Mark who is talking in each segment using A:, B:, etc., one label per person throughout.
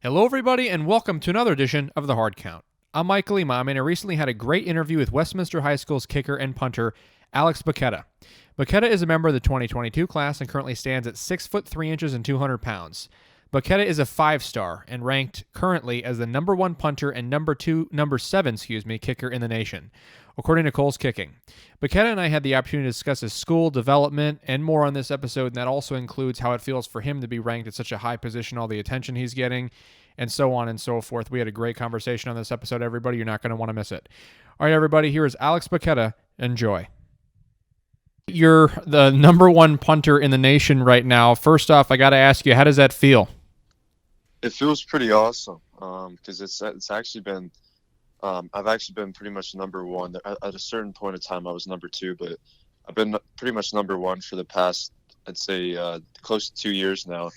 A: Hello, everybody, and welcome to another edition of The Hard Count. I'm Michael Emami, and I recently had a great interview with Westminster High School's kicker and punter, Alex Bacchetta. Bacchetta is a member of the 2022 class and currently stands at 6 foot 3 inches and 200 pounds. Bacchetta is a 5-star and ranked currently as the number 1 punter and number 7 kicker in the nation, according to Kohl's Kicking. Bacchetta and I had the opportunity to discuss his school, development, and more on this episode, and that also includes how it feels for him to be ranked at such a high position, all the attention he's getting, and so on and so forth. We had a great conversation on this episode, everybody. You're not going to want to miss it. All right, everybody, here is Alex Bacchetta. Enjoy. You're the number 1 punter in the nation right now. First off, I got to ask you, how does that feel?
B: It feels pretty awesome because it's actually been I've actually been pretty much number 1. At a certain point of time, I was number 2, but I've been pretty much number 1 for the past, I'd say, close to 2 years now.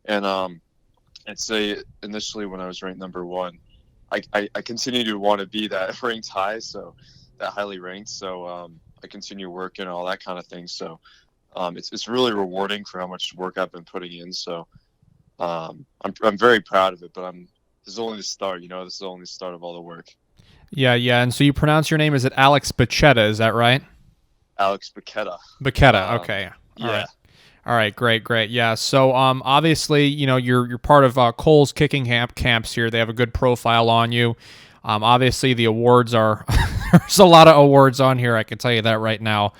B: And I'd say initially when I was ranked number 1, I continue to want to be that ranked high, so that highly ranked. So I continue working and all that kind of thing. So it's really rewarding for how much work I've been putting in. So I'm very proud of it, but this is only the start. This is only the start of all the work.
A: Yeah. And so you pronounce your name, is it Alex Bacchetta? Is that right?
B: Alex Bacchetta.
A: Bacchetta. Okay.
B: Yeah.
A: All right. Great. Yeah. So obviously, you're part of Kohl's kicking camps here. They have a good profile on you. Obviously, the awards are there's a lot of awards on here. I can tell you that right now.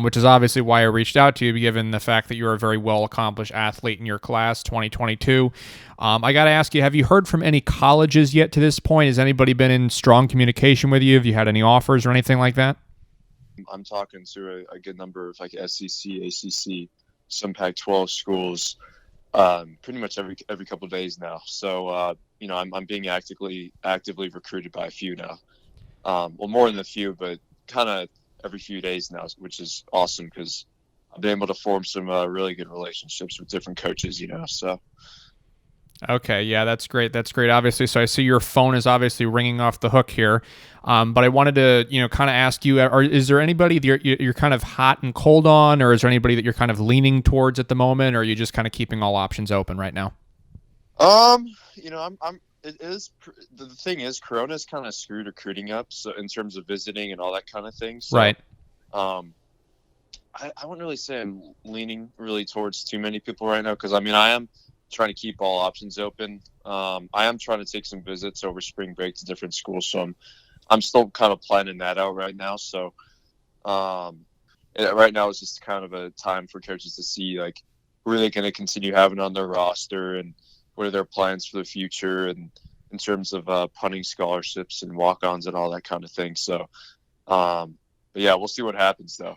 A: Which is obviously why I reached out to you, given the fact that you're a very well-accomplished athlete in your class, 2022. I got to ask you, have you heard from any colleges yet to this point? Has anybody been in strong communication with you? Have you had any offers or anything like that?
B: I'm talking to a good number of like SEC, ACC, some Pac-12 schools, pretty much every couple of days now. So, I'm being actively recruited by a few now. Well, more than a few, but kind of every few days now, which is awesome because I've been able to form some really good relationships with different coaches, so.
A: Okay, yeah, that's great. Obviously, so I see your phone is obviously ringing off the hook here, but I wanted to, kind of ask you, is there anybody that you're kind of hot and cold on, or is there anybody that you're kind of leaning towards at the moment, or are you just kind of keeping all options open right now?
B: The thing is, Corona's kind of screwed recruiting up, so in terms of visiting and all that kind of thing. So,
A: right.
B: I wouldn't really say I'm leaning really towards too many people right now because I am trying to keep all options open. I am trying to take some visits over spring break to different schools, so I'm still kind of planning that out right now. So, right now it's just kind of a time for coaches to see like who are they going to continue having on their roster and what are their plans for the future and in terms of punting scholarships and walk-ons and all that kind of thing. So, but yeah, we'll see what happens though.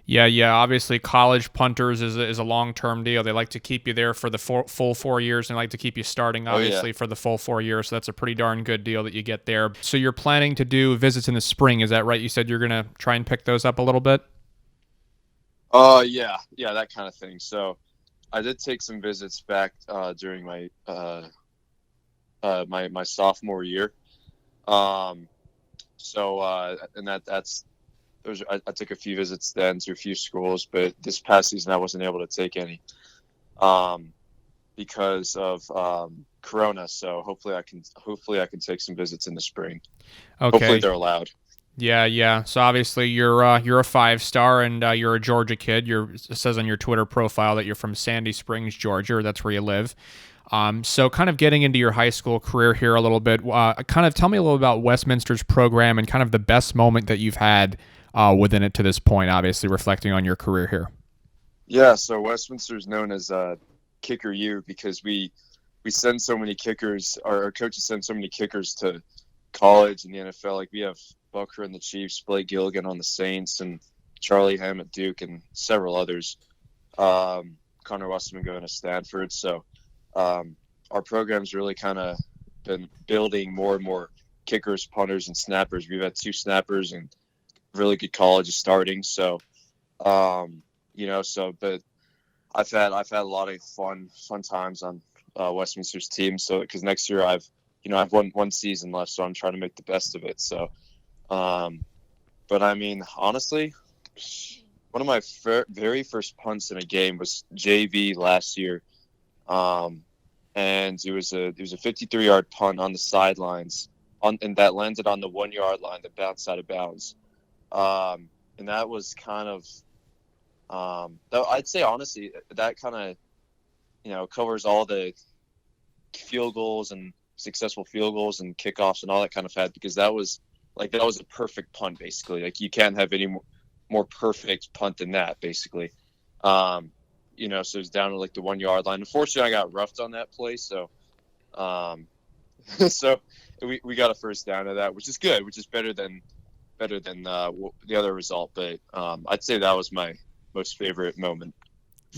A: Yeah. Obviously, college punters is a long-term deal. They like to keep you there for the full 4 years, and like to keep you starting, obviously, for the full 4 years. So that's a pretty darn good deal that you get there. So you're planning to do visits in the spring, is that right? You said you're going to try and pick those up a little bit?
B: Yeah, that kind of thing. So I did take some visits back during my my sophomore year. And that's I took a few visits then to a few schools, but this past season I wasn't able to take any because of Corona. So hopefully I can take some visits in the spring.
A: Okay.
B: Hopefully they're allowed.
A: Yeah. So obviously you're a 5-star and you're a Georgia kid. It says on your Twitter profile that you're from Sandy Springs, Georgia, or that's where you live. So kind of getting into your high school career here a little bit, kind of tell me a little about Westminster's program and kind of the best moment that you've had within it to this point, obviously reflecting on your career here.
B: Yeah, so Westminster is known as Kicker U because we send so many kickers, our coaches send so many kickers to college and the NFL. Like we have Booker and the Chiefs, Blake Gilligan on the Saints, and Charlie Ham at Duke, and several others. Connor Westman going to Stanford. So our program's really kind of been building more and more kickers, punters, and snappers. We've had 2 snappers and really good colleges starting. So, but I've had a lot of fun times on Westminster's team. So, because next year I've one season left, so I'm trying to make the best of it. So, but honestly, one of my very first punts in a game was JV last year. and it was a 53-yard punt on the sidelines, and that landed on the 1-yard line that bounced out of bounds. And that was kind of, I'd say honestly, that kind of, covers all the field goals and successful field goals and kickoffs and all that kind of had, because that was a perfect punt basically. Like, you can't have any more perfect punt than that basically. So it was down to like the 1-yard line. Unfortunately, I got roughed on that play, so so we got a first down of that, which is good, which is better than the other result. But I'd say that was my most favorite moment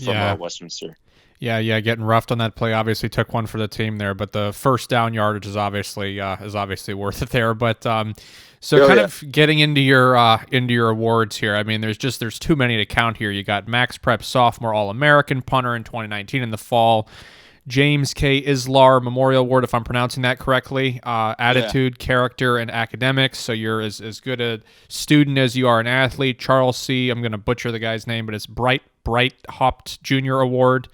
B: from Westminster.
A: Yeah, getting roughed on that play obviously took one for the team there, but the first down yardage is obviously worth it there. But of getting into your awards here. I mean, there's too many to count here. You got Max Prep Sophomore All-American punter in 2019 in the fall, James K. Islar Memorial Award, if I'm pronouncing that correctly, attitude, character, and academics. So you're as good a student as you are an athlete. Charles C., I'm going to butcher the guy's name, but it's Bright Hopped Jr. Award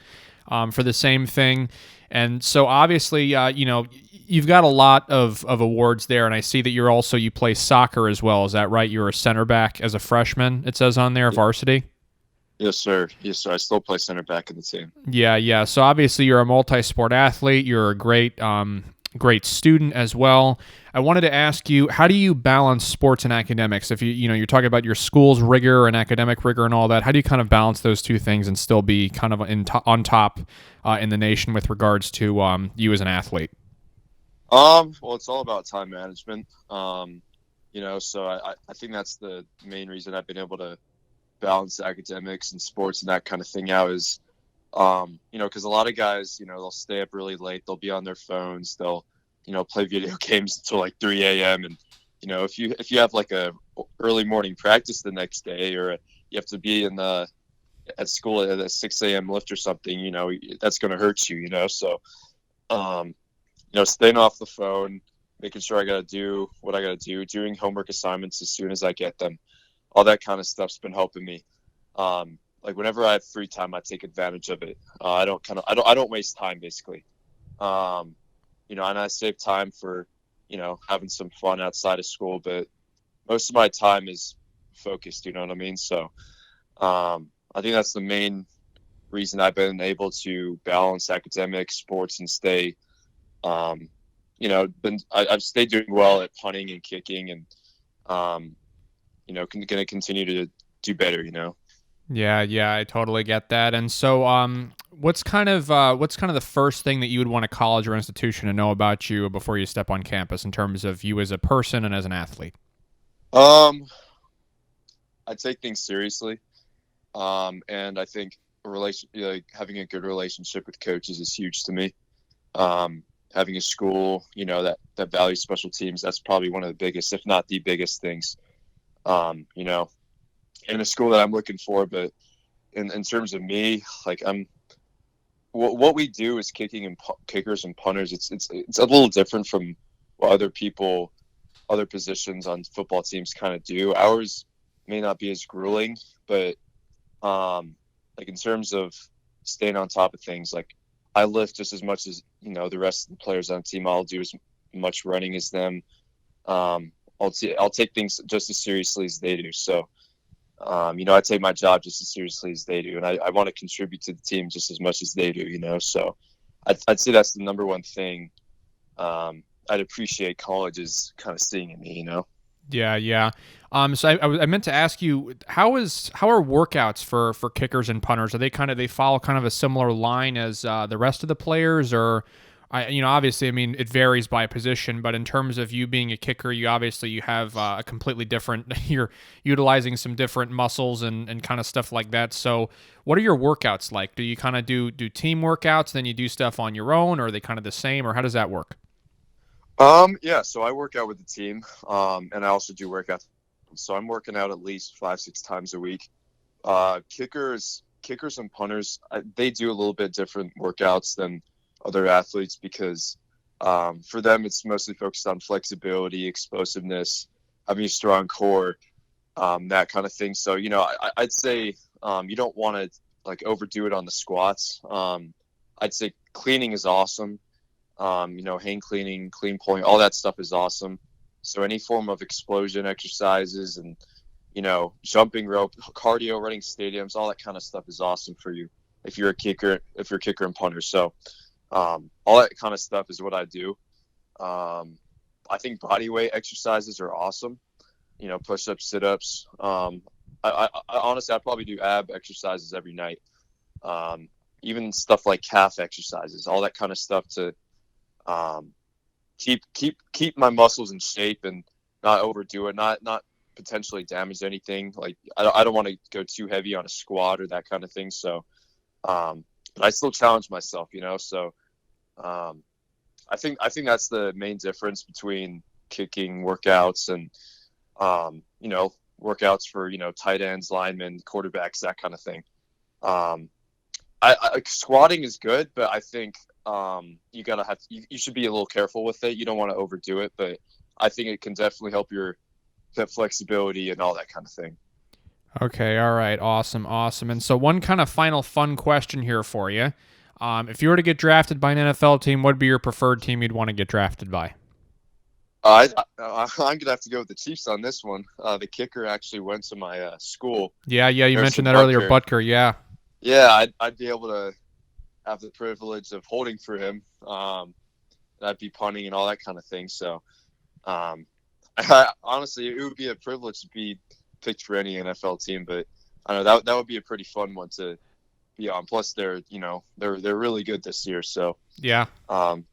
A: for the same thing. And so obviously, you've got a lot of awards there, and I see that you play soccer as well. Is that right? You're a center back as a freshman, it says on there, varsity?
B: Yes, sir. I still play center back in the team.
A: Yeah. So obviously you're a multi-sport athlete. You're a great student as well. I wanted to ask you, how do you balance sports and academics? If you're talking about your school's rigor and academic rigor and all that, how do you kind of balance those two things and still be kind of on top in the nation with regards to you as an athlete?
B: Well, it's all about time management. So I think that's the main reason I've been able to balance academics and sports and that kind of thing out is, because a lot of guys, they'll stay up really late. They'll be on their phones. They'll, play video games until like 3 a.m. And, if you have like a early morning practice the next day, or you have to be at school at a 6 a.m. lift or something, that's going to hurt you, So, staying off the phone, making sure I got to do what I got to do, doing homework assignments as soon as I get them. All that kind of stuff's been helping me. Like, whenever I have free time, I take advantage of it. I don't waste time basically. And I save time for, having some fun outside of school, but most of my time is focused, you know what I mean? So, I think that's the main reason I've been able to balance academics, sports, and stay, I've stayed doing well at punting and kicking, and, going to continue to do better,
A: Yeah, I totally get that. And so, what's kind of the first thing that you would want a college or institution to know about you before you step on campus in terms of you as a person and as an athlete?
B: I take things seriously, and I think having a good relationship with coaches is huge to me. Having a school, that values special teams, that's probably one of the biggest, if not the biggest things. In a school that I'm looking for, but in terms of me, like, what we do is kickers and punters. It's a little different from what other positions on football teams kind of do. Ours may not be as grueling, but like, in terms of staying on top of things, like, I lift just as much as the rest of the players on the team. I'll do as much running as them. I'll take things just as seriously as they do. So, I take my job just as seriously as they do, and I want to contribute to the team just as much as they do, So I'd say that's the number one thing I'd appreciate colleges kind of seeing in me,
A: Yeah. So I meant to ask you, how are workouts for kickers and punters? Are they follow kind of a similar line as the rest of the players, or obviously, I mean, it varies by position, but in terms of you being a kicker, you have a completely different, you're utilizing some different muscles and kind of stuff like that. So what are your workouts like? Do you kind of do team workouts, then you do stuff on your own, or are they kind of the same, or how does that work?
B: Yeah, so I work out with the team, and I also do workouts. So I'm working out at least 5-6 times a week. Kickers and punters, they do a little bit different workouts than other athletes, because for them it's mostly focused on flexibility, explosiveness, having a strong core, that kind of thing. So I'd say you don't want to like overdo it on the squats. I'd say cleaning is awesome. Hang cleaning, clean pulling, all that stuff is awesome. So any form of explosion exercises and, jumping rope, cardio, running stadiums, all that kind of stuff is awesome for you if you're a kicker and punter. So all that kind of stuff is what I do. I think body weight exercises are awesome. Push-ups, sit-ups. I honestly, I probably do ab exercises every night. Even stuff like calf exercises, all that kind of stuff to keep my muscles in shape and not overdo it, not potentially damage anything. Like I don't want to go too heavy on a squat or that kind of thing. So, but I still challenge myself, So, I think that's the main difference between kicking workouts and, workouts for, tight ends, linemen, quarterbacks, that kind of thing. Squatting is good, but I think you should be a little careful with it. You don't want to overdo it, but I think it can definitely help your flexibility and all that kind of thing.
A: Okay, all right, awesome. And so one kind of final fun question here for you. If you were to get drafted by an NFL team, what would be your preferred team you'd want to get drafted by?
B: I'm going to have to go with the Chiefs on this one. The kicker actually went to my school.
A: Yeah, you mentioned that earlier, Butker, yeah.
B: Yeah, I'd be able to have the privilege of holding for him. I'd be punting and all that kind of thing. So, honestly, it would be a privilege to be picked for any NFL team. But I know that would be a pretty fun one to be on. Plus, they're really good this year. So
A: yeah.
B: But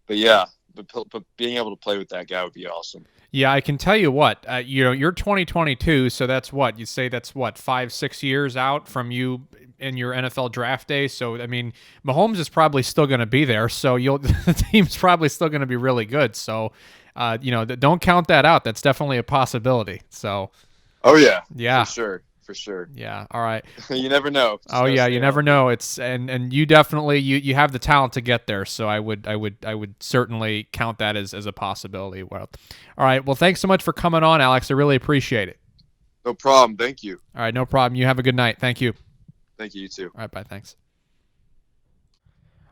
B: yeah, but being able to play with that guy would be awesome. Yeah,
A: I can tell you what. You're 2022, so that's what you say. That's what 5-6 years out from you in your NFL draft day. So I mean, Mahomes is probably still going to be there. So the team's probably still going to be really good. So don't count that out. That's definitely a possibility. So.
B: Oh yeah.
A: Yeah.
B: For sure.
A: Yeah. All right.
B: You never know.
A: Oh yeah, you never know. It's and you definitely you have the talent to get there. So I would certainly count that as a possibility. Well, all right. Well, thanks so much for coming on, Alex. I really appreciate it.
B: No problem. Thank you.
A: All right. No problem. You have a good night. Thank you.
B: Thank you. You too.
A: All right. Bye. Thanks.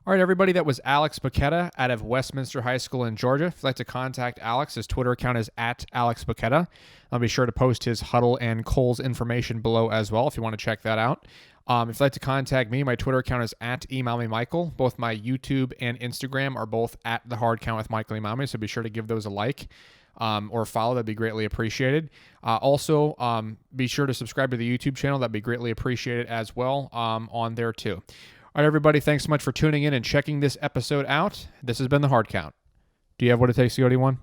A: All right, everybody, that was Alex Bacchetta out of Westminster High School in Georgia. If you'd like to contact Alex, his Twitter account is @AlexBacchetta. I'll be sure to post his Huddle and Kohl's information below as well if you want to check that out. If you'd like to contact me, my Twitter account is @EmamiMichael. Both my YouTube and Instagram are both @TheHardCount with Michael Emami, so be sure to give those a like or follow. That'd be greatly appreciated. Also, be sure to subscribe to the YouTube channel. That'd be greatly appreciated as well on there too. All right, everybody, thanks so much for tuning in and checking this episode out. This has been The Hard Count. Do you have what it takes to go to one?